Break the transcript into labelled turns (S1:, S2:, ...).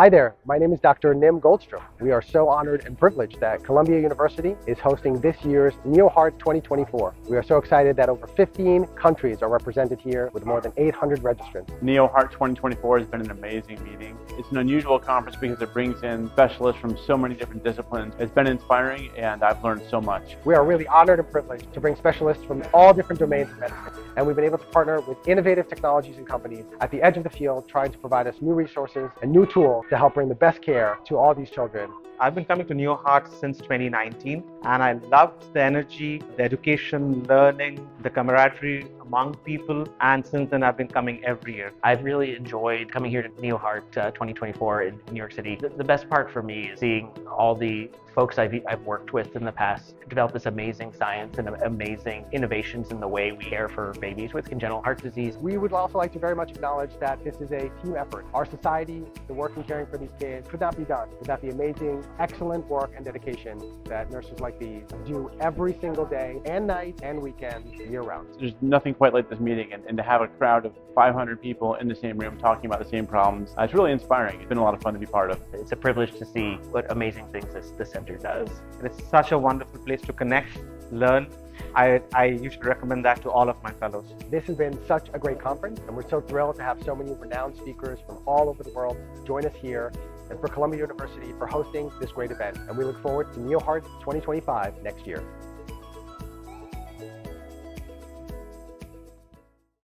S1: Hi there, my name is Dr. Nim Goldstrom. We are so honored and privileged that Columbia University is hosting this year's NeoHeart 2024. We are so excited that over 15 countries are represented here with more than 800 registrants.
S2: NeoHeart 2024 has been an amazing meeting. It's an unusual conference because it brings in specialists from so many different disciplines. It's been inspiring and I've learned so much.
S1: We are really honored and privileged to bring specialists from all different domains of medicine. And we've been able to partner with innovative technologies and companies at the edge of the field, trying to provide us new resources and new tools to help bring the best care to all these children.
S3: I've been coming to NeoHeart since 2019, and I loved the energy, the education, learning, the camaraderie among people, and since then I've been coming every year.
S4: I've really enjoyed coming here to NeoHeart 2024 in New York City. The best part for me is seeing all the folks I've worked with in the past develop this amazing science and amazing innovations in the way we care for babies with congenital heart disease.
S1: We would also like to very much acknowledge that this is a team effort. Our society, the work in caring for these kids, could not be done without the amazing, excellent work and dedication that nurses like these do every single day and night and weekend, year-round.
S2: There's nothing quite like this meeting, and to have a crowd of 500 people in the same room talking about the same problems, it's really inspiring. It's been a lot of fun to be part of.
S4: It's a privilege to see what amazing things this center does.
S3: And it's such a wonderful place to connect, learn. I usually recommend that to all of my fellows.
S1: This has been such a great conference, and we're so thrilled to have so many renowned speakers from all over the world join us here, and for Columbia University for hosting this great event. And we look forward to NeoHeart 2025 next year.